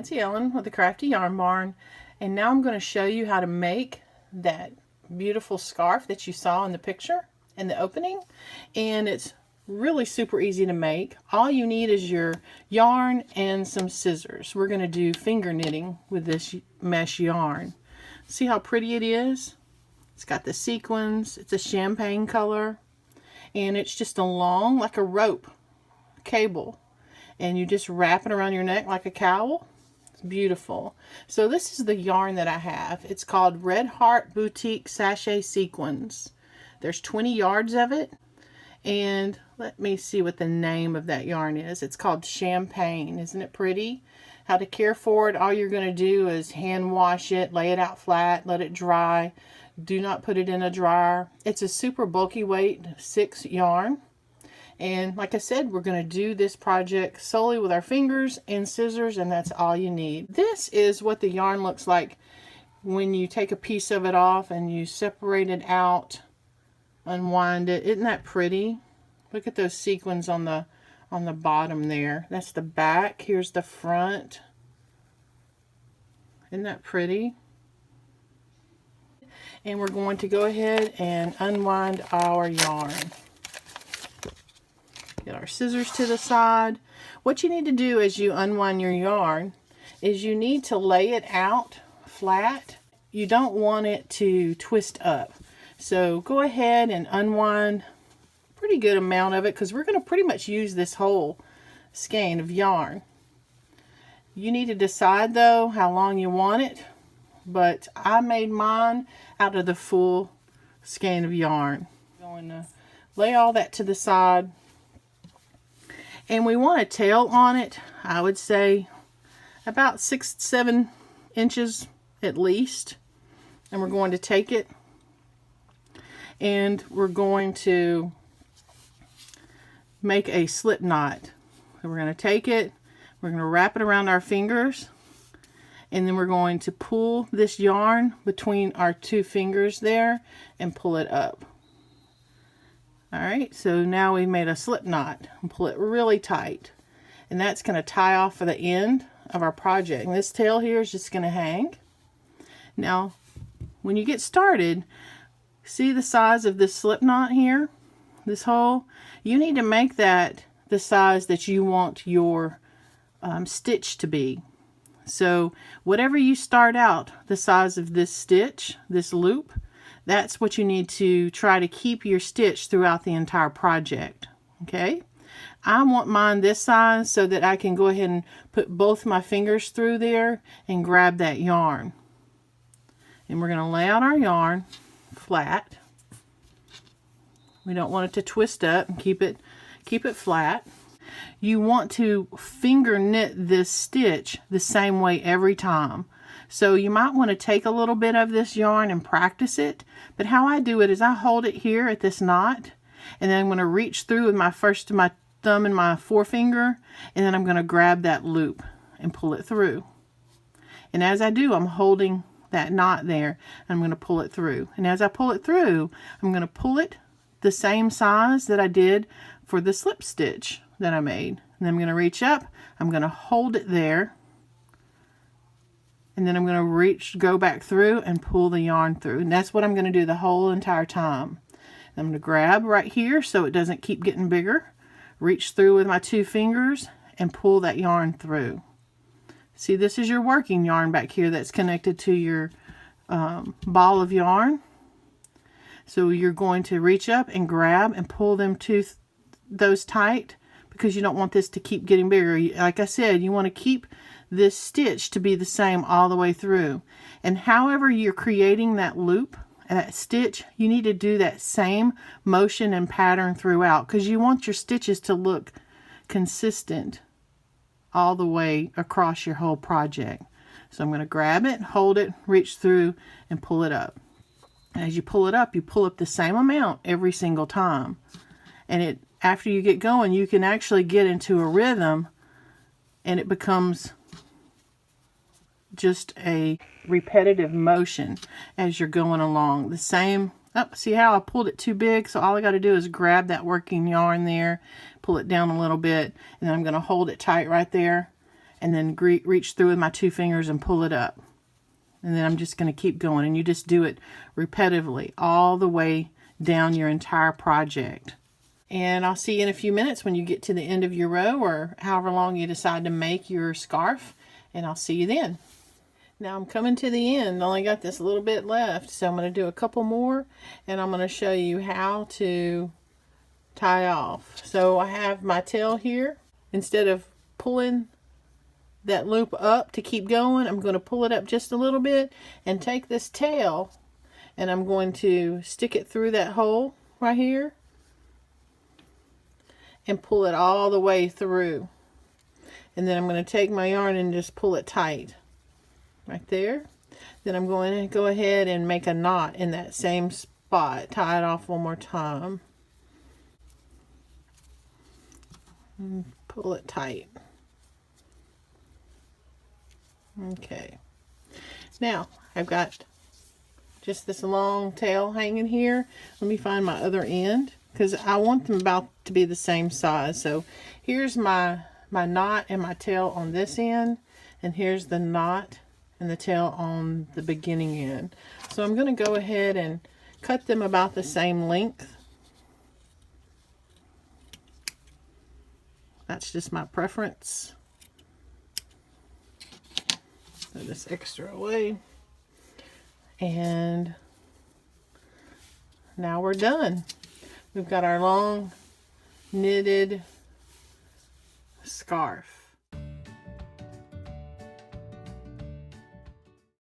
Nancy Ellen with the Crafty Yarn Barn, and now I'm going to show you how to make that beautiful scarf that you saw in the picture in the opening. And it's really super easy to make. All you need is your yarn and some scissors. We're going to do finger knitting with this mesh yarn. See how pretty it is? It's got the sequins, it's a champagne color, and it's just a long, like a rope cable, and you just wrap it around your neck like a cowl. It's beautiful. So this is the yarn that I have. It's called Red Heart Boutique Sashay Sequins. There's 20 yards of it, and let me see what the name of that yarn is. It's called Champagne. Isn't it pretty? How to care for it. All you're going to do is hand wash it, lay it out flat, let it dry. Do not put it in a dryer. It's a super bulky weight 6 yarn. And like I said, we're going to do this project solely with our fingers and scissors, and that's all you need. This is what the yarn looks like when you take a piece of it off and you separate it out, unwind it. Isn't that pretty? Look at those sequins on the bottom there. That's the back. Here's the front. Isn't that pretty? And we're going to go ahead and unwind our yarn. Get our scissors to the side. What you need to do as you unwind your yarn is you need to lay it out flat. You don't want it to twist up. So go ahead and unwind a pretty good amount of it, because we're going to pretty much use this whole skein of yarn. You need to decide though how long you want it, but I made mine out of the full skein of yarn. I'm going to lay all that to the side. And we want a tail on it, I would say about 6-7 inches at least. And we're going to take it and we're going to make a slip knot. So we're going to take it, we're going to wrap it around our fingers, and then we're going to pull this yarn between our 2 fingers there and pull it up. Alright, so now we made a slip knot and pull it really tight. And that's going to tie off for the end of our project. And this tail here is just going to hang. Now, when you get started, see the size of this slip knot here? This hole? You need to make that the size that you want your stitch to be. So whatever you start out, the size of this stitch, this loop, that's what you need to try to keep your stitch throughout the entire project. Okay? I want mine this size so that I can go ahead and put both my fingers through there and grab that yarn. And we're going to lay out our yarn flat. We don't want it to twist up, and keep it flat. You want to finger knit this stitch the same way every time. So you might want to take a little bit of this yarn and practice it. But how I do it is I hold it here at this knot, and then I'm going to reach through with my thumb and my forefinger, and then I'm going to grab that loop and pull it through. And as I do, I'm holding that knot there. I'm going to pull it through. And as I pull it through, I'm going to pull it the same size that I did for the slip stitch that I made. And then I'm going to reach up, I'm going to hold it there, and then I'm going to go back through and pull the yarn through. And that's what I'm going to do the whole entire time. And I'm going to grab right here so it doesn't keep getting bigger. Reach through with my 2 fingers and pull that yarn through. See, this is your working yarn back here that's connected to your ball of yarn. So you're going to reach up and grab and pull those tight, because you don't want this to keep getting bigger. Like I said, you want to keep this stitch to be the same all the way through. And however you're creating that loop, that stitch, you need to do that same motion and pattern throughout, because you want your stitches to look consistent all the way across your whole project. So I'm going to grab it, hold it, reach through, and pull it up. And as you pull it up the same amount every single time. And after you get going, you can actually get into a rhythm, and it becomes just a repetitive motion as you're going along. The same, see how I pulled it too big? So all I got to do is grab that working yarn there, pull it down a little bit, and then I'm going to hold it tight right there. and then reach through with my 2 fingers and pull it up. And then I'm just going to keep going, and you just do it repetitively all the way down your entire project. And I'll see you in a few minutes when you get to the end of your row, or however long you decide to make your scarf, and I'll see you then. Now I'm coming to the end. I only got this little bit left, so I'm going to do a couple more, and I'm going to show you how to tie off. So I have my tail here. Instead of pulling that loop up to keep going, I'm going to pull it up just a little bit and take this tail, and I'm going to stick it through that hole right here and pull it all the way through. And then I'm going to take my yarn and just pull it tight right there. Then I'm going to go ahead and make a knot in that same spot. Tie it off one more time and pull it tight. Okay, now I've got just this long tail hanging here. Let me find my other end, because I want them about to be the same size. So here's my knot and my tail on this end, and here's the knot and the tail on the beginning end. So I'm going to go ahead and cut them about the same length. That's just my preference. Throw this extra away. And now we're done. We've got our long knitted scarf.